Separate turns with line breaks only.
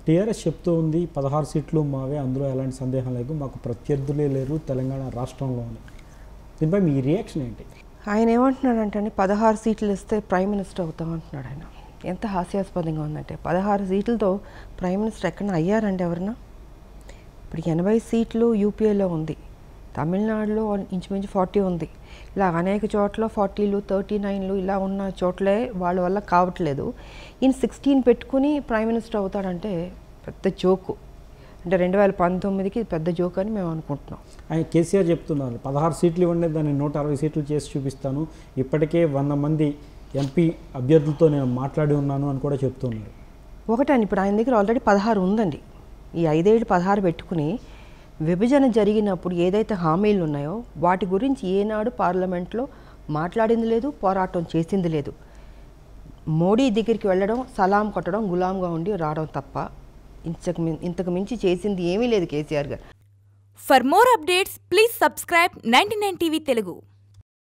TRS చెప్తూ ఉంది 16 సీట్లు మావే, అందులో ఎలాంటి సందేహం లేదు, మాకు ప్రత్యర్థులే లేరు తెలంగాణ రాష్ట్రంలోని. దీనిపై మీ రియాక్షన్ ఏంటి?
ఆయన ఏమంటున్నాడంటే 16 సీట్లు ఇస్తే ప్రైమ్ మినిస్టర్ అవుతాం అంటున్నాడు. ఆయన ఎంత హాస్యాస్పదంగా ఉందంటే 16 సీట్లతో ప్రైమ్ మినిస్టర్ ఎక్కడ అయ్యారండి ఎవరన్నా? ఇప్పుడు 80 సీట్లు యూపీఏలో ఉంది, తమిళనాడులో ఇంచుమించు 40 ఉంది, ఇలా అనేక చోట్ల 40లు 39లు ఇలా ఉన్న చోట్లే వాళ్ళ వల్ల కావట్లేదు. ఈయన 16 పెట్టుకుని ప్రైమ్ మినిస్టర్ అవుతాడంటే పెద్ద జోకు. అంటే 2019కి పెద్ద జోక్ అని మేము అనుకుంటున్నాం.
ఆయన కేసీఆర్ చెప్తున్నారు 16 సీట్లు ఇవ్వండి, దాన్ని 160 సీట్లు చేసి చూపిస్తాను, ఇప్పటికే 100 మంది ఎంపీ అభ్యర్థులతో నేను మాట్లాడి ఉన్నాను అని కూడా చెప్తున్నారు.
ఒకటండి, ఇప్పుడు ఆయన దగ్గర ఆల్రెడీ 16 ఉందండి. ఈ 5 ఏళ్ళు 16 పెట్టుకుని విభజన జరిగినప్పుడు ఏదైతే హామీలు ఉన్నాయో వాటి గురించి ఏనాడు పార్లమెంట్లో మాట్లాడింది లేదు, పోరాటం చేసింది లేదు. మోడీ దగ్గరికి వెళ్ళడం, సలాం కొట్టడం, గులాంగా ఉండి రావడం తప్ప ఇంతకు మించి చేసింది ఏమీ లేదు కేసీఆర్ గారు.
For more updates please subscribe 99 TV Telugu.